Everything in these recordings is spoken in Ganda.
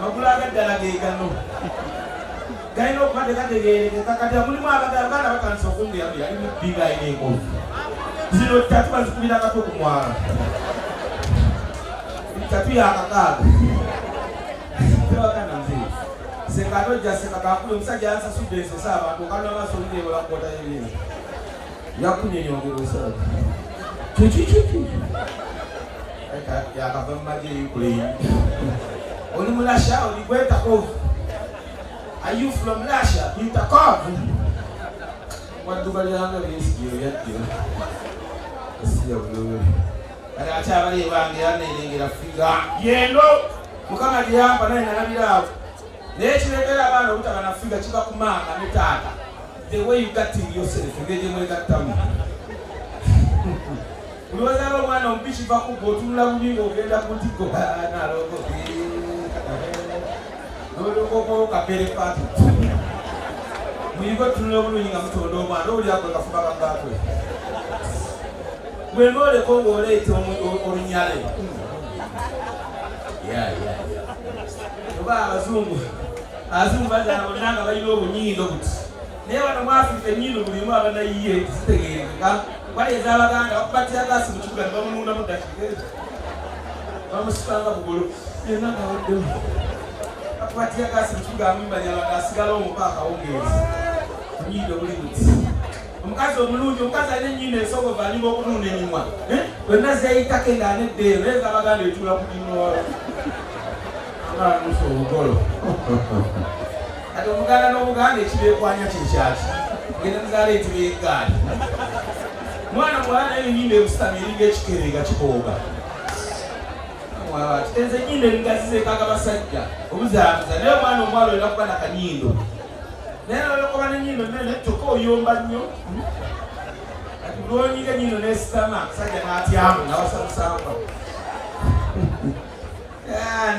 wabula agaddala geegano galina okubadde gategeerekeka kati mulimu abaganda bakanisa okungeyamu yali mubbiga alina enkovu zino ttatu bazikubira kato ku mwala ttatu yakakaaga tebaganda nzee sekatojja sekakakule omusajja yansasudde ensesa abantu okalina maaso olineebola kukota yebintu yakunyenyongera osaaga kikikiki yakava mu magye yukuleni oli mu Russia oli gwetakovu. Are you from Russia? Itakovu wadubaliranga byesigiyo yaddiyo asiya bululu kati ate abali bange yanelengera figa yendo mukama gyeyamba naye nalabiraawo naye kireetera abaana obutaba na figa kiba ku maama ne taata the way you got in yourself engeri gyemwegattamu uliwazala omwana omupi kiva kuba otunula bubi ng'ogenda ku ntikko nalongo nolongoko kapere pati muyigo tunula obulungi nga mutonda omwana oli ako kafuba kagatwe bwemba oleko ng'oleeta olunyale oba abazungu bazala bonna nga balina obunyindo buti naye wano mu Afrika ennyindo bulimu abanayiye zitegeereka waleeza abaganda bakubatira gasi mu kibuga ne bamunundamu dakika bamusipanga bugolo yena ngawaddemu bakubatira gasi mu kibuga amumbanyala asigala omupaaka wongeezi ennyindo buli buti omukazi omulungi omukazi alina ennyindo ensogovu anyuma okunuuna enyuma bonna zeyitako engaaneddeero naye nga abaganda etuula ku dinwala amusa obugolo kati omuganda n'omuganda ekibeekwanya kyekyaki ngenda muzaala etuba eggaali mwana muwala naye ennyindo ebusitami eringa ekikere nga kikooga enze ennyindo eringazizeekaaga basajja obuzaabuza naye omwana omuwala olina kuba nakanyindo naye nolwokuba n'ennyindo nene kyokka oyomba nnyo kati bulwonyiga ennyindo n'esitama akasajja n'atyamu nawasamusamba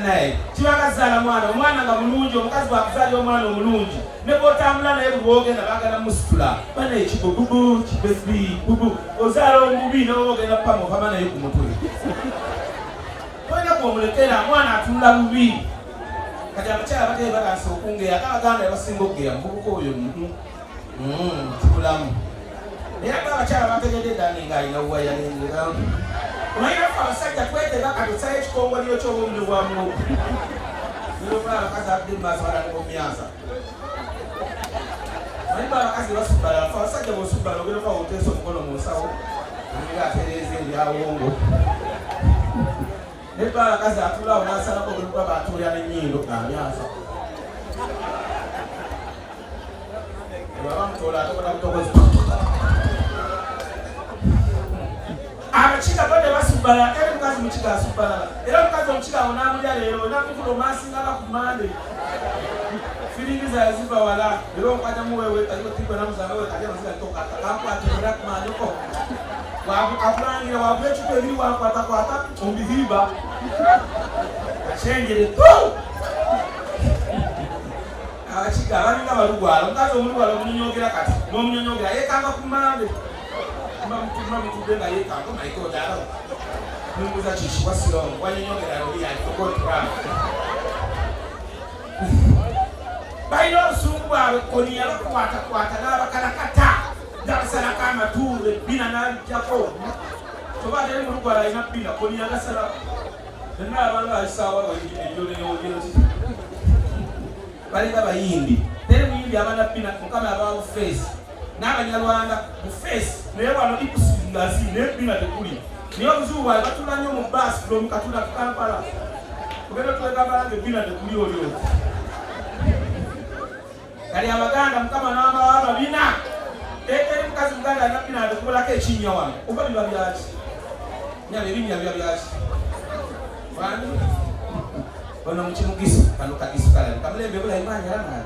naye kibagazaala omwana nga mulungi omukazi bwakuzaala omwana omulungi ne bwotambula naye bwogenda bagala musitula bana ekigo bubu kibebi bubu ozaala omubi nawe ogenda pama ovama naye ku mutwe olina kwomulekera mwana atunula bubi kati abakyala batee bakanisa okungeya kabaganda ebasinga okugeya mububuka oyo kibulamu naye ate abakyala bategedde ddani nga alina buwayalengera omayirafu abasajja twetega katusayo ekikongoliro ky'obumuli bwa muwogo nirokola abakazi abadde mu maaso balani mumyansa malimu abakazi basubbala afe abasajja bwosubbala ogereka oteesa omukono mu nsawo nga atereeza ebyawongo naye ba abakazi atulaawo n'asalako ogerekuba batuulya n'ennyindo amyansa babamutoola atokola butokozi abakiga bode basubbala era omukazi mukiga asubbala era omukazi omukiga awo n'amulya leero nakukula omaasingaka ku mande firingiza yaziva wala era omukwata muwewe kaikotikwe namuzamewe kalyamazigatokakakwatira kumanyoko akulangira wagula ekiku ebiri wankwatakwata ombihiba akyengere abakiga abalinga balugwala omukazi omulugwala omunyonyogera kati n'omunyonyogera yekanga ku mande mutudde nga yekanga maikoodalo nimbuza kiki wasirongo wanyonyogera oli alikokotra balina obusungu bwabwe koniya bakukwatakwata n'abakalakata gabasalako amatuulu ebbina n'alijjako oba teri mulugwala alina bbina koniya gasalako nena abanga alisaawa ejoleyogero balinga bayimbi teri muyimbi abana bbina mukama abawo feesi n'abanyarwanda mu feesi naye wano ikusingazi nebbina tekuli niyo obuzibu bwawe batula nnyo mu baasi from Katuna to Kampala ogenda tulegambalanga ebbina tekuli olyo kali abaganda mukama n'abawa babina teri mukazi muganda alina bbina atekubulako ekinnya wano oba biba byaki nyaba ebinnya biba byaki wani ono mukimugisu kano kagisu kalali kamulembe bulayi mwanyala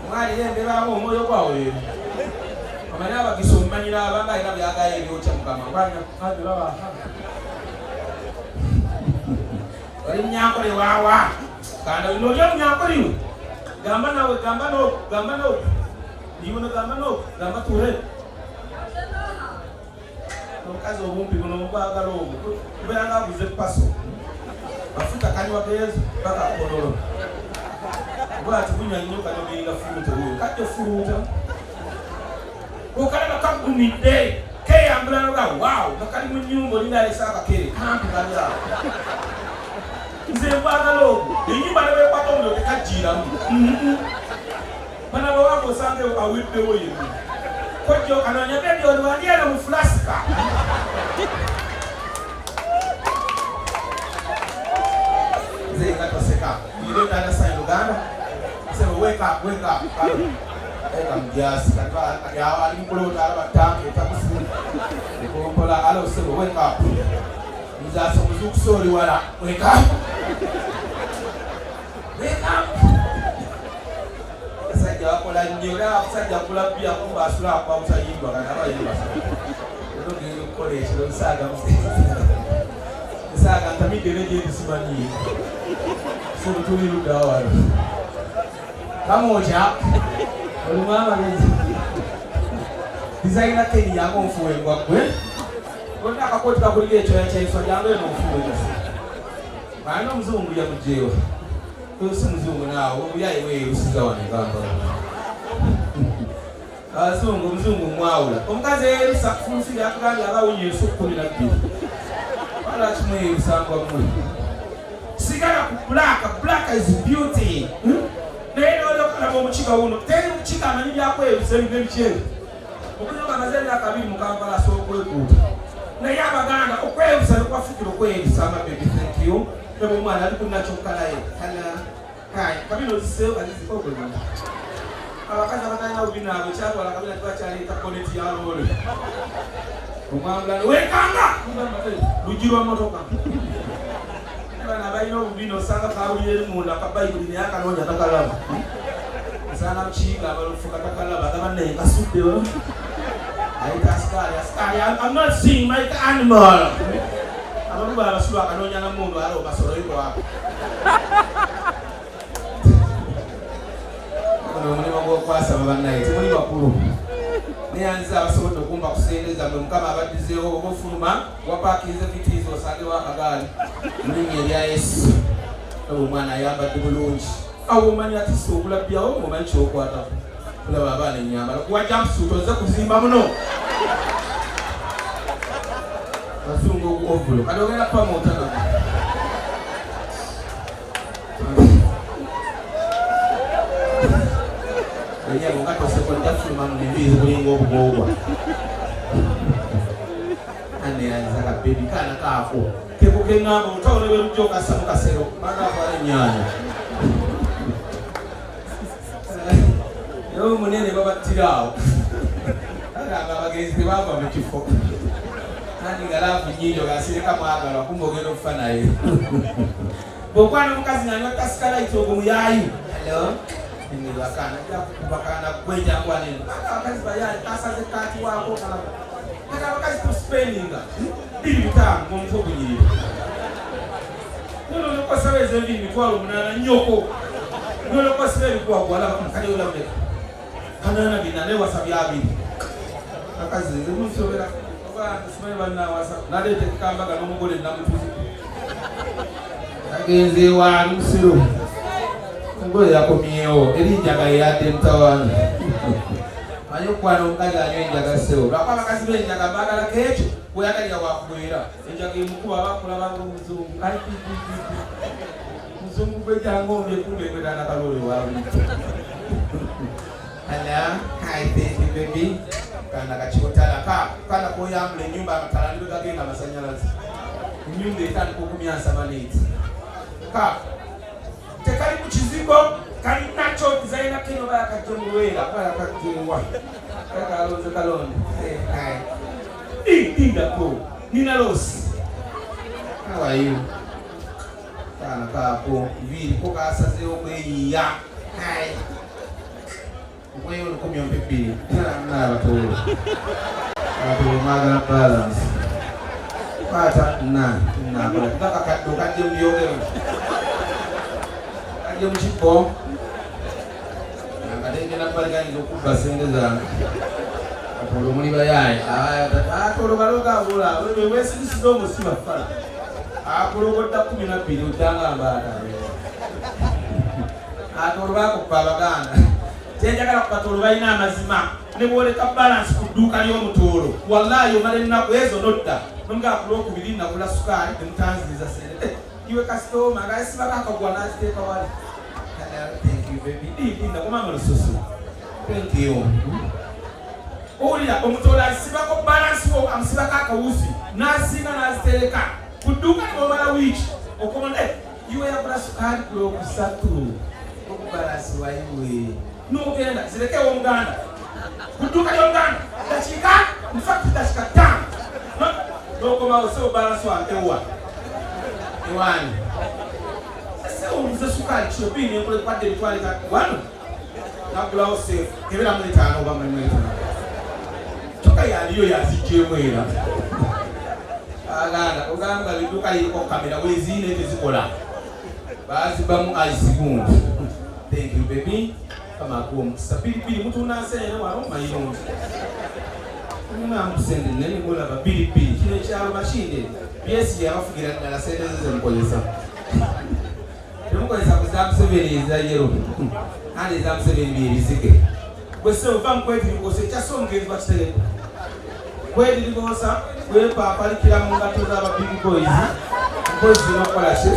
mwali lembe baamu omwoyo gwawe amanya abagisu omumanyira abanga alina byagayo ebyokya mukama gwanya oli munyankole waawa kanda olina olya munyankoliwe gamba nawe gamba no niwono gamba ture omukazi obumpi buno omukwagala obwo kubeera nga aguze paso mafuta kanywa gezo mpaka kololo bwati kunywa nnyo kanobenga furuta huyo kajja furuta okalaba kakumidde keyambula noga wow nakali mu nnyumba olinalesa akakere kampi kalya nze mbagala ogwo ennyumba nebekwata omuliro tekajjiiramu bana bawanga osange aweddewo yenna kojja okanoonya bebyoli wandyeno mu fulasika nze nga toseka you don't understand Uganda. Say wake up. Eka mjasi katwa ya alikulota alaba tanke takusi. Kompola alo say wake up. Mjasa muzuku sori wala wake up. Wake up. Sajja wakola nnyo sajja kula pia kumba asula kwa usajidwa kana abayimba. Ndo ngiro college ndo saga saga ntamide neje bisimani. Suru tuliruda wala. Kamoja olumama nzi designer keni yango mfuwe ngwakwe onda akakoti kakulige ekyo yakyaiswa jangu eno mfuwe kasi bano mzungu ya mujewa si mzungu nawo omuyayi weerusiza wano Kampala abazungu mzungu mwawula omukazi eyerusa kufunsiri akugambye abawunye ensuku 12 wala kimwerusa ngwamwe sigala ku black is beauty naye n'olyokalaba omukiga wuno teri mukiga amanyi byakwerusa ebintu ebikyere okunyoga amazeri akabiri mu Kampala asobola okwekuuta naye Abaganda okwerusa nekwafikira okwerusa amabebi thank you ebe omwana ali kunakyokalaye kana kabino ziseyo kazizikogwema abakazi abatalina bubinaabwe kyatwala kabina tibakyaleeta koneti ya loole omwangulano wekanga lugi lwa motoka bana balina obubina osanga kawulira eri munda kabayibuli naye akanoonya takalaba osanga mukiyiga abalufuka takalaba agabannaye kasuddewo ayita asikali I'm not seeing my animal abantu babasula akanoonya namundu ala obasolo yikwako omulimu gw'okwasaba bannaye temuli bakulu neyanziza abasobodde okumba kusendeza mwe mukama abaddizeewo oba ofuluma wapaakinze fitiizi osangewo akagaali mu linnya erya Yesu oba omwana ayambadde bulungi awo omanyi ati si obulabyawo omanyi kyokwatako kulaba abaana ennyambala kuwa jamsuit oze kuzimba muno bazungu ovulo kati ogenda pamotana Enyego ngato sekonda fuluma mnivizi kulingo obugobwa. Ane anzaka baby kana kaako. Kekuke ngabo utawole berujoka samu kasero. Bana kwa nyanya. Yo munene baba tirao. Aga bagenzi baba mekifo. Nani galafu nyinyo gasirika mwagala kumbogero kufana ye. Bokwana mukazi nanywa kasikala itogo muyayi. Hello. Ni bakana kubakana kweja ngwanene akazi bayani kasaze kati wako kana bakazi to spendinga bili tamu mumfuko nyiri nono noko saweze ndini kwalo munana nyoko nono ko sele kwa kwala kali ola mbe kana binane wasabya abiri akazi zimusobera oba nsime bana wasa nadete kamba ga nomugole namutuzi agenze wa musiro ngoye yakomyewo erinjaga yadde mtawana manyo kwana omukazi anywa enjaga sewo lwako abakazi b'enjaga baagala kekyo bweyagalira wakugwera enjaga emukuba bakulaba ng'omuzungu muzungu gwejanga omyekumba egwetana kalole waawe ala haiteki bebi kana kakikotala kana koyambula ennyumba amatala nibe gagenda amasanyalazi ennyumba etandika okumyansa maneeti tekali mu kizigo kali nacho designer kino bakajomwera bakajomwa kalonze kalonde inda ko nina losi how are you kana kapo vili ko kasaze okweyiya hai wewe ukomyo mpepili na batolo magana balance pata na baka kaddo kadde mbiyogero mchipo ngadenge nabalika nzokuba sente zange apolo muli bayaye atolo baloga bula wewe wesisizo musiba fala Akulogotta 12 utangamba atolubako kubabaganda tenjagala kupatolo balina amazima ne bwoleka balance ku dduuka ly'omutoolo wallahi omala ennaku ezo nodda nomugaa ku lwokubiri nagula sukaali temutanziriza sente iwe kasitoma ngaesibako akagwa naziteeka wali thank you baby nakumanga lususu thank you owulira omutoolo asibako balance wo amusibako akawuzi nasinga nazitereka ku dduuka libomala wiiki okomona iwe yagula sukaali ku lwokusatu okubalansi wayiwe nogenda zirekewo omuganda ku dduuka ly'omuganda dakiika infact dakiika 5 nokomawo sewo balansi wantewa ewani sewoluze sukaali kiyopini enkolekwadde ebitwalika wano nagulawo seefu kebera mu 5 oba mu 5 toka yaliyo yazijjemu era aganda ogamba bidduuka liriko kamera weziine tezikola bazibamu aisigundi thank you baby kama akuwa mukisa pilipili mutu unasene wano mayirungi unamusende nene ngola ba pilipili kino ekyalo mashinde byesi yabafugira ddala sente zemukozesa temukozesa kuzamusebeleza yero ande zamusebeli byebizike bwese ova mukwetirigosa ekyasongenzi bakitereko kwetirigosa kwepapalikira mu ngato z'aba big boys mpozi nokukola ki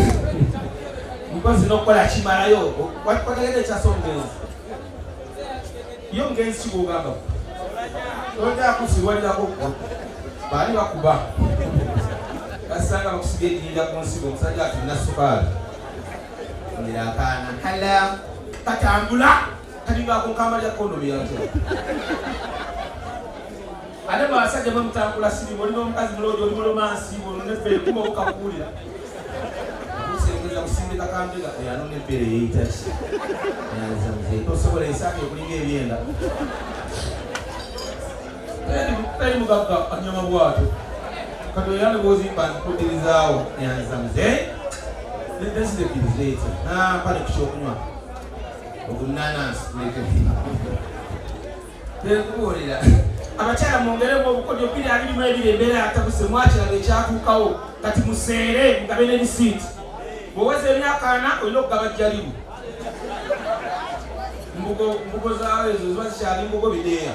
mpozi nokukola kimalayo kwategede ekyasongenzi yo mugenzi kigugamba ojakusibwalirako baali bakuba basanga bakusiga edinda ku nsigo omusajja atulina sukaali ngirakaana kala katambula kalingako nkamba lya kondomi yate ate basajja bamutambula sirimu olina omukazi mulooji oli mulomansi olunefere kuma okakuwulira kusengeza kusindika kambega ano nefere yeitaki tosobola esaafi okulinga ebyenda tali mugagga anyama bwato katoyane bozimba nzikutirizaawo yanza muze desizekirizeeti napale kukyokunywa ogunanansi tekubolera abakyala mwongeremu obukodyo 2 embeera yatabuse mwakiraga ekyatuukawo kati museere mugabe n'ebisiiti bwoweza emyaka 4 olina okugaba jjalimu mbugo zaawo ezo ziba zikyali mbugo bideeya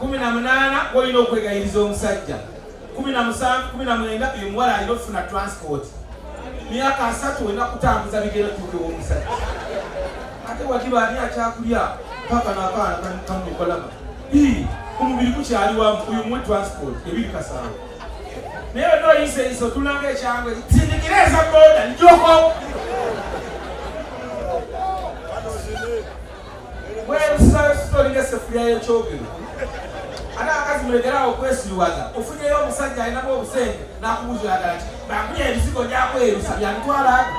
18 olina okwegayiriza omusajja 17 19 uyo muwala alina okufuna transport myaka 3 olina kutambuza bigere tuukewo omusajja ate wakiba ani akyakulya paka nakaana kamukolama omubiri gukyali wamu uyu muwe transport ebiri kasaawo naye noyiseiso tulanga ekyangwe sindikireza boda njoko werusastolinga esefulya yekyogero ate akazi mulegerawo okwesiwaza ofunyeyo omusajja alinamu obusenge nakubuza oyagala ti bakunya ebizigo gyakwerusa byabitwalaga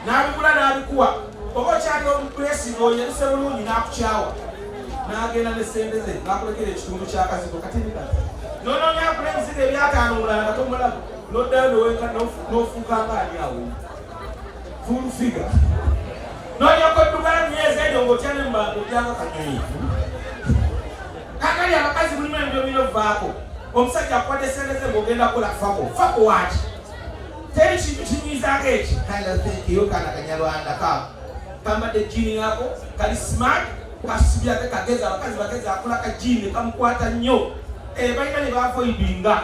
nabigula nabikuwa oba okyali omupulesiga oyeruse bulungi nakukyawa nagenda nesente ze nakulekera ekitundu kyakazigo katenikati nononyakula ebizigo ebyataano mulala nga tomulaga noddayo nofuuka ngaali awo fulufiga nonyoka oddugala myezi ejo ngaotya nembango otyanga kanyonyi kakali abakazi mulimu ebyo binovaako omusajja akuwadde sente ze ngaogenda kukola fako waaki teri kintu kinyizaako eki kalateekiyo kana kanyalwanda kaako kambadde jini yako kali smart kasibyate kageza abakazi bageza akola kajini kamukwata nnyo balina ne bavoidinga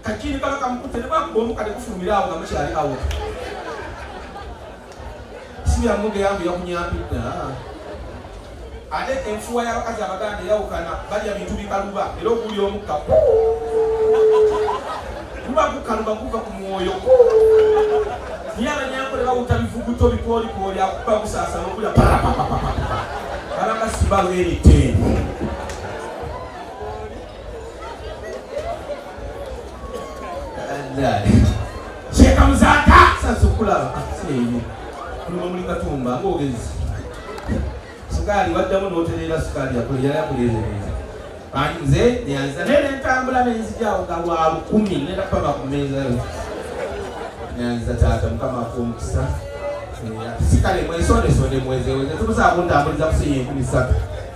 kajini kaba kamukute ne bakubomu kale kufulumirawo nga mukyali awo siya muge yangu yakunyambidda ate enfuwa y'abakazi abaganda eyawukana balya bintu bikaluba era okuli omukka kuba gukaluba kuva ku mwoyo niye abanyankole bawuta bivuguto bipoolipooli akuba gusaasana okulya abakasibalu eriteni kyeka muzaata sasa okulaba kulima muli katumba ngaogezi sukaali waddamu n'oterera sukaali yali akulezereza nze neyanza naye nentambula nenzijaawo nga lwa 10 nenda kupaba ku meeza neyanza taata mukama afa omukisa sikale mwesondesonde mwezeweze tumusaa kuntambuliza kusinya 13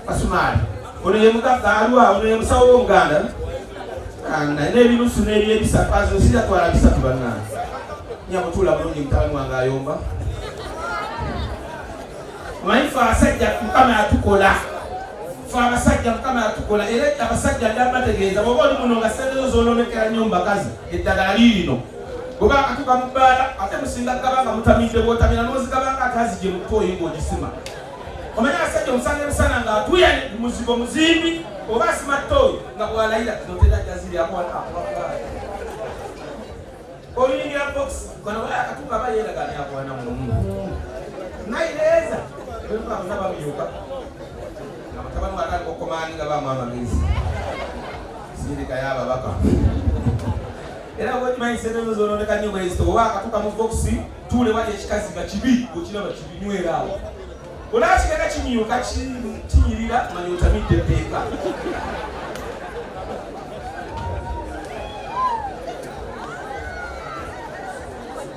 kasumaali ono ye mugagga alwa ono ye musawo w'omuganda n'ebinusu n'ebyebisatu azo siratwala bisatu bannange nyabutula bulungi mutabani wange ayomba omanyi fe abasajja mukama yatukola fe abasajja mukama yatukola era abasajja ndambategeeza bwoba oli muno nga sente zonoonekera nnyo mbakazi eddagala liirino bwoba akatuka mu bbaala ate musinga gabanga mutamidde bw'otamira n'ozigabanga atazi gye mutooyi ng'ogisima omanyi abasajja omusanga emisana ng'atuya muzigo muzimbi oba asima ttooyi nga bwalayira zotera jaziryamu oyingira box kono waya akatuka aba yeeragana yakwana nayireeza olukabona bamuyuka nga mutabani watali okomaani nga bamu amagezi sirika y'ababaka era bwekimanyi sente zonooneka nnyo bwezito oba akatuka mu boxi tuule wali ekikazi nga kibi okiraba kibinywera awo olaba kigenda kimyuka kinyirira manyi otamidde etteeka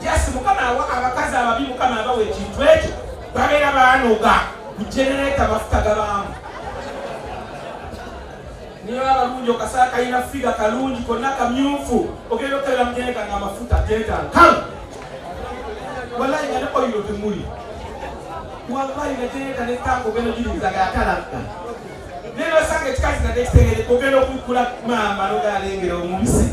jasi mukama awa abakazi ababi mukama abawa ekintu ekyo babeera baanoga kujenereta amafuta gabaamu niyo abalungi okasala kalina figa kalungi konna kamyufu ogenda okebera mujenereta nga amafuta tetankamu wallahi nga ne oyiro temuli wallahi nga jenereta netanka ogenda ogirizaga yatalaka neno osanga ekikazi nga tekitegereka ogenda okukula maama nogalengera omubisi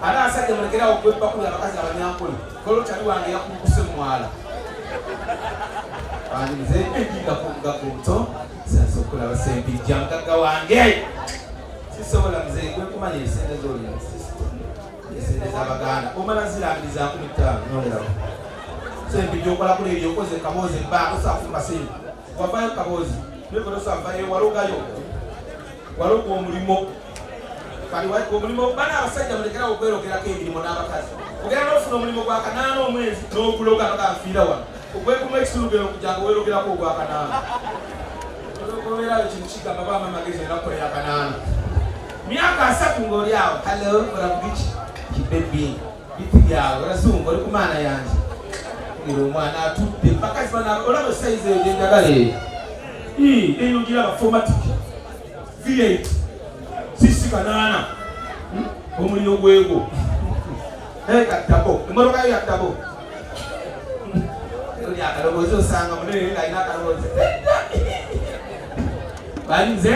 ala asajja mulekerawo gwebakulu abakazi abanyankole kolokyali wange yakukuse mumwala wanze egigakugakuto sensokulaba sempijja mugagga wange sisobola muzeyi gwekumanya esente zolina esente z'abaganda omala zirangiriza 15 nolerawo sempijja okola kula ebyo okoze kabozi ebbanga osafumba sente wavayo kabozi nekonosavayo walogayo waloga omulimo kali omulimu bana abasajja mulekerawo okwerogerako emirimu n'abakazi ogera n'ofuna omulimu gwa kanaana omwezi n'oguloga noganfiira wano ogwekuma ekisulugero okujanga weerogerako ogwa kanaana obeerayo kintu kigamba baama amagezi enakukolera kanaana myaka 3 ng'oli awo hallo olabugiki kibebi biti byawe orazunga oli ku maana yange ira omwana atudde bakazi bana olaba esayizi eyo gyenjagala eyo eyo giraba formatic v8 sisi kanaana omuliro gwego kattabo emmotokayo yattabo yakalobozi osanga munene alina akalobozi balinze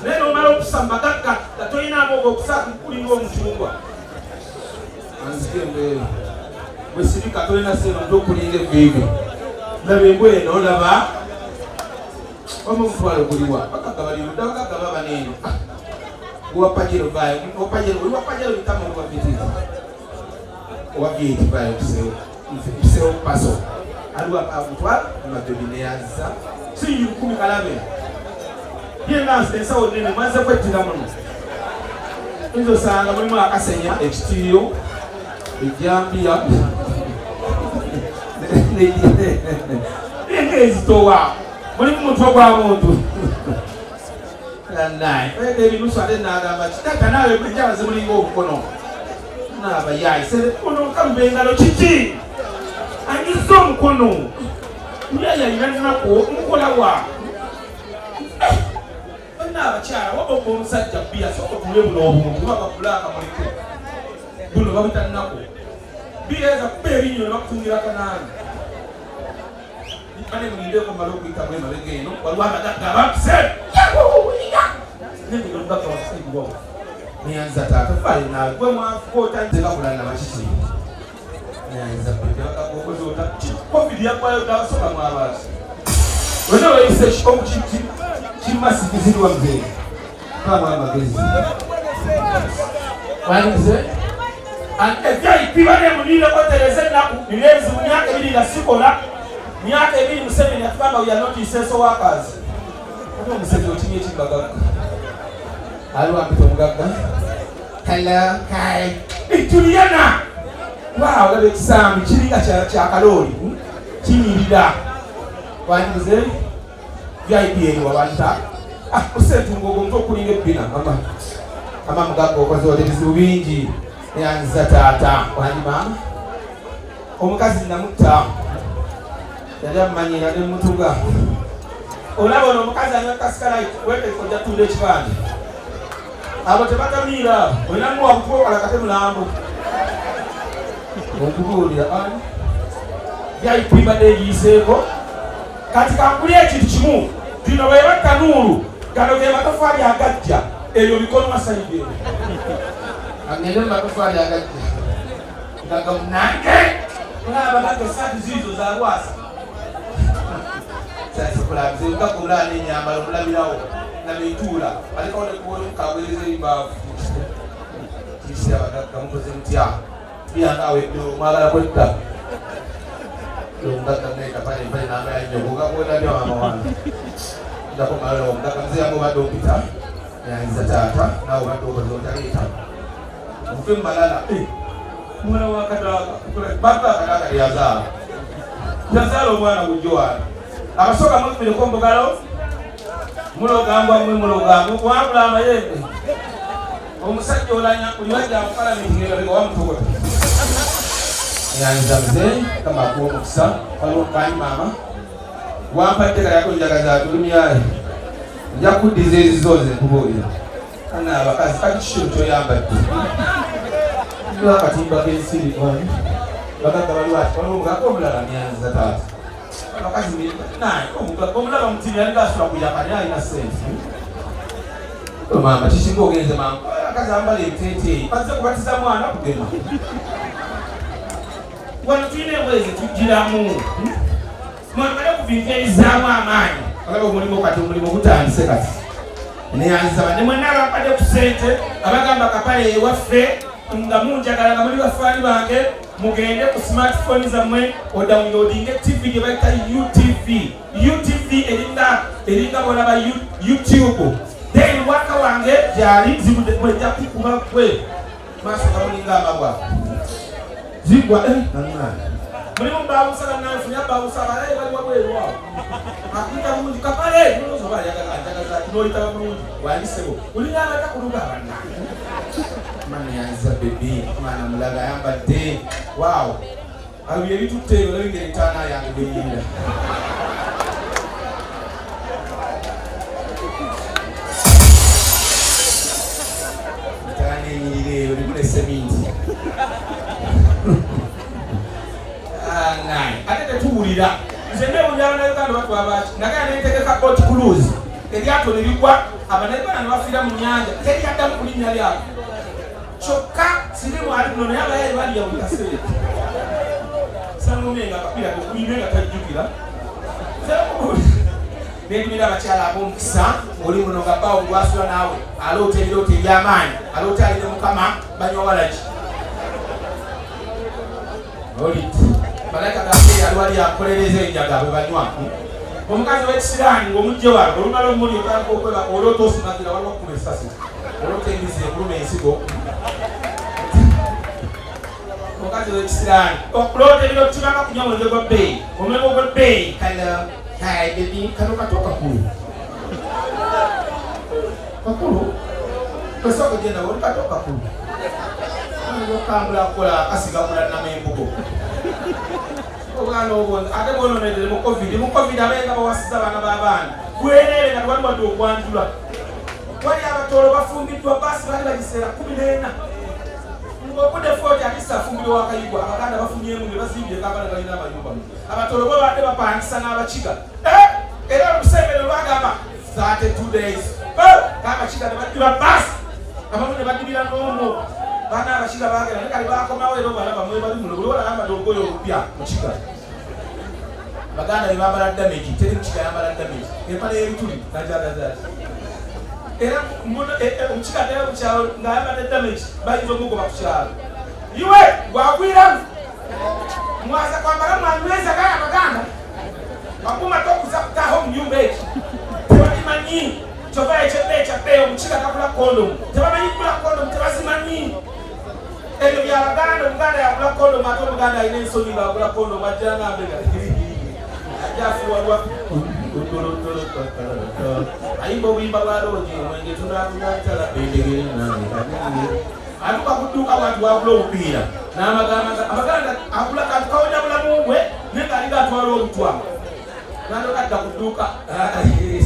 naye nomala okusamba gagga nga toyinaamooga okusaaka kukulinga omucungwa anzikembeero bwesirika tolina sente tokulinga eviivi laba engoye nolaba omumutwalo guliwa bakagabalirudda bakagaba banene uwapajero bayo opajero uwapajero bitamo uwapitiza uwageti bayo tuseo paso alwa abutwa mabebine yaza sinyu 10 kalabe yena sensa onene mwanze kwetira muno inzo sanga mulimu akasenya ekitiyo ejambia ezitowa mulimu mutwe gwa muntu nai ebinusu ate nagamba kitaka nawe enjala zimulinga obukono nabayayi sere kono kambe engalo kiki anyiza omukono yayayinanako mukolawa bonna abakyala waboga omusajja bia soko tule buno obuntu bababulaka muleke buno babita nako bia eza kuba ebinyo nebakutungira kanaani ane mulindeko mala okuyita bwemabega eno waliwo amagagga abakuse nende mbaka wasigwa nianza tata fali na gwe mwafuta nzeka kulana bachisi nianza pia akagogozo ta covid yakwayo dasoka mwabasi wena wese shikomu chiti chimasi kizidi wa mzee kama magezi wanze anteja ipibane munile kwa teleze na milezi myaka ibili la sikola myaka ibili museme ni akamba we are not essential workers ndio museme otinye chimbaga alwa mpito mugagga hello kai ituliana wow labe kisambi kiringa cha kalori kinirira wanyize VIP eni wabanta usetungo gomto kulinga bina ama mugagga okoze odebizu bingi yanza tata wanyima omukazi namutta yali amanyira ne mutuga olabo no mukazi anywa kasikala wete koja tule chibandi abo tebatamira olina muwa kupokola kate mulambo okubuulira ani byayipibadde egiyiseeko kati kankulya ekintu kimu bino bwe batanuulu gano ge matafaali agajja eyo mikono masayidi agende mu matafaali agajja gaga munange olabagaga esaati ziizo zalwasa sasikulabizeekakola nenyambala omulabirawo nabituula alekawo nekubonekawereza ebibaavu kisira bagagga mukoze mutya byangaawedde omwagala kwetta omugagga nekapale empale namayanyo ogagwendabya mama wange njako malala omugagga nzeyange obadde ompita yanyiza taata nawe obadde okoze otaleeta omufe mumalala mwana wakadaaka baba akadaaka lyazaala tazaala omwana gujjowaana abasoka mwefumireko mbugalo mulogambwa mwe mulogambwa wabula amayembe omusajja olanya uliwajja mupalamenti ngelabika wamutogota yanyiza mzee kama akuwa omukisa waliwo mama wampadde kayako njagaza tulumyaye nja kuddiza ezizoze nkubuulira ana abakazi kati kikiro kyoyambadde akatimba k'ensiri bagagga baliwati waliwo omugagga omulala nyanyiza taata abakazi naye omugagga omulaba mutimi yalinga asula kuyakani alina sensi mama kikinga ogenze mama akazi ambala ebiteeteeyi bazze kubatiza mwana kugema wano tulina embwezi tugiramu mwagale okuvinvirizaamu amaanyi alaba omulimu kati omulimu gutandise kati neyanziza bane mwenna abampadde ku sente abagamba kapale ewaffe nga munjagala nga muli bafaani bange mugende ku smartphone zammwe odownloadinge TV gye bayita UTV eringa bolaba YouTube then waka wange gyali zibudde kukuba kwe maaso gamulinga amagwa zigwa nangaani mulimu bawusala nanfunya bawusa balaye bali wabweru awo akuita bulungi kapale nolozoba ajagaza kinolitaba bulungi wandisebo olina abata kuluga abannange mani yanziza bebi mwana mulaga ayambadde waawo abo byebitutte eyo olabingeri entaana yange bweyinda entaana enyirira eyo limu neseminti ate tetuwulira nze newulira abannayuganda batwabaki nagaya nentegeka boat cruise eryato nerigwa abannayuganda nebafiira mu nyanja teryaddamu kulinnya lyako kyokka sirimu ali kuno naye abayayi baliya buli kaseera sanumenga akapira kukulime nga tajjukira nendumira abakyala ab'omukisa oli muno nga bawo gwasula naawe aloota ebirooto ebyamaanyi aloota aline mukama banywa walaki oliti malayika gambiri aliwali akolereza enjaga bwe banywa omukazi w'ekisiraani ng'omujje wala olumala omuli okweba oloota osimagira waliwo okuba esasi oloota embizi ekuluma ensigo omukazi w'ekisiraani okuloota ebiro kibanga kunywa omwenge gwa bbeeyi omwenge gw'ebbeeyi kala bebi kano kato kakulu tosooka genda oli kato kakulu okambula kukola akasiga kulannamu embugo obwana obwo ate bwononedere mu covid abenga bawasiza abaana b'abaana gwereere nga tewali wadde okwanjula wali abatoolo bafumbiddwa baasi bali bagiseera 14 ng'okudde 40 ate saafumbirwa wakayigwa abaganda bafunyemu ne bazimbye kaabala balina amayumba abatoolo bo badde bapangisa n'abakiga era olusembe lwagamba 32 days k'abakiga ne baddiba baasi abamu ne badibira n'omwo bana abashiga bagera nekali bakomawo era obalaba mwe bali muno buli walagamba olugoye olupya mukiga baganda bebambala damage teri mukiga yambala damage empale y'ebituli najagazaati era omukiga naye mukyalo ng'ayambadde damage bayinza omugoba ku kyalo iwe gwagwiramu mwaza kwambala mwanyweza gaya abaganda baguma tokuza kutaho mu nyumba eki tebakimanyi kyova ekyebbe ekyabbeeyo omukiga takula kondomu tebamanyi kula kondomu tebazimanyi ebyo byabaganda omuganda yagula kondomu ate omuganda alina ensonyi ng'agula kondomu ajja ngambega ajafuwalwa ayimba obuyimba bwa loogi omwenge tunatunatala atuka kudduuka bwati wagula obupiira abaganda agula kantu kawonya bulamu bwe naye ng'alinga atwala obutwa nandoka adda kudduuka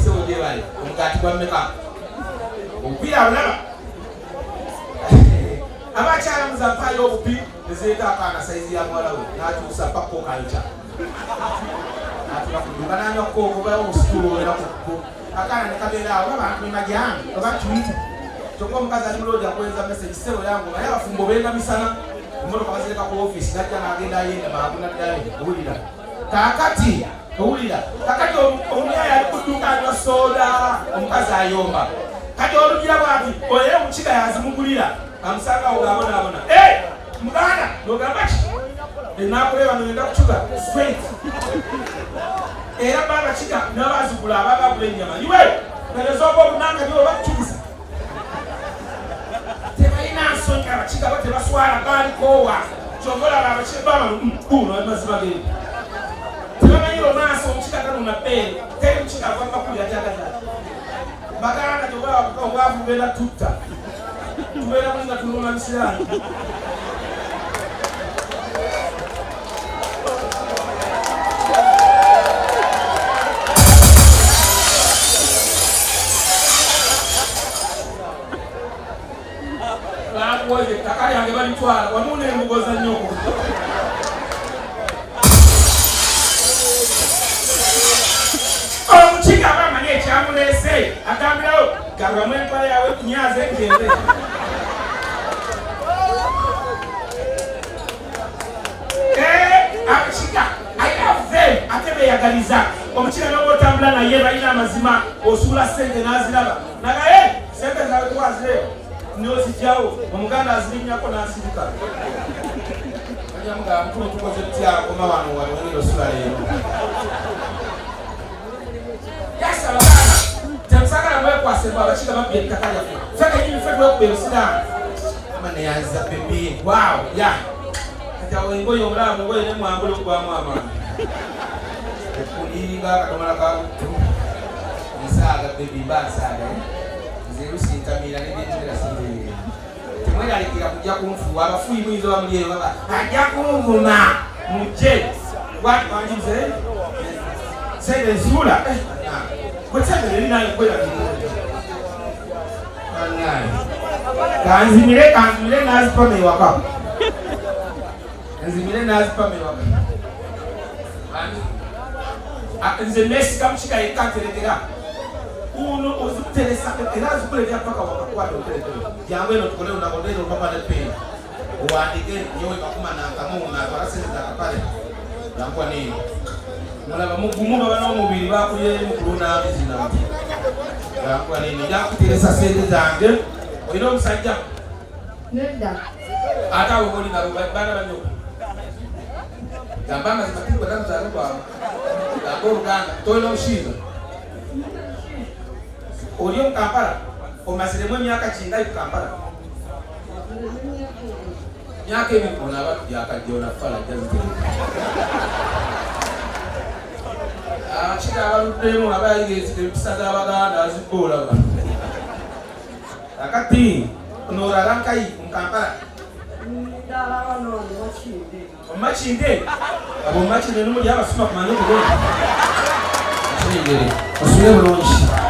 sewojebale omugaati gwa mmeka obupiira bulaba abakyala muzampayo obupi ezeeta akaana saizi ya mwala we n'atuusa paka okalca atulakuduka nanywa kooko bayo omusitulo era kuko akaana ne kabeera awo abantu bemajange oba twita kyokka omukazi ali mulodi akwenza message sebo yangu naye abafumbo benga misana emmotoka bazireka ku office najja n'agenda ayenda maagunaddayo owulira kaakati owulira kakati omuyaya ali kudduka anywa sooda omukazi ayomba kati olugira bwati oyo omukiga yazimugulira amusanga ogabonaabona muganda nogamba ki enakuleba nogenda kucuga straight era babakiga nabazigula abagagula ennyama iwe nerezooba obunanga niwe bakucugisa tebalina nsonyi abakiga bo tebaswala baalikoowa kyongolaba abakibabuno amazima geri tebamanyira omaaso omukiga ganuna bbeere teri mukiga ava makulu yajagaza baganda gyobaba obwavu bubeera tutta tubeera mulinga tuluma misiraani bakuwoze ettaka lyange balitwala wamuuna embugoza nnyoko omukiga bamanye ekyamuleese agambirawo gabamu empala yawe kunyaza engende abakiga ayave ate beyagaliza omukiga noba otambula naye balina amazima osuula sente n'aziraba nagaye sente zawe twazireyo nozijjawo omuganda azirinnyako n'asirika ajamugaa mukulu tukoze tutyakoma wano walwengero osula leero yasabagana temusagala mwekwasebwa abakiga babbi ettaka lyaffe feke nyini fe twekuba ebisiraamu amaneyanza bebi waawo ya kati awo engoye omulamu ngoye nemwambula okugwamu amaani okuliringa akadomola kabutu nsaaga bebi mbasaaga nze lusinkamira nebyenjogera sinteere temweraliikira kujja kunfuwa abafuyi muyinza bamulyeyo baba ajja kunvuma mujje wanjize sente nzibula kwesente erinayo kweraliikira kanzimire nazipama ewaka nzimire nazipama ewaka nze nesika mukiga yekka nterekera uno ozikuteresa era azikuleetera paka wakakwata oterekere jangu eno tukole unakondeera olupapa nepeeni owandike nyowe makuma nankamuuna atwala sente zakapale yankuwa nini mulaba mugumu baba n'omubiri bakulyeyo mukulunamizina yankuwa nini njakuteresa sente zange olina omusajja nedda ate awo olinaabo baana banyoko gamba amazima tikwetamuzaale bwawe gamba oluganda tolina omushiiza oli omu Kampala omaziremu emyaka kingayi ku Kampala myaka ebiri onaba byakajjona fala jazitiri abakiga abaluddemu abayiga empisa z'abaganda azibboolaba akati onoolala nkayi mu Kampala omumakinde abo omumakinde nomuli abasoma kumanya okugonda osule bulungi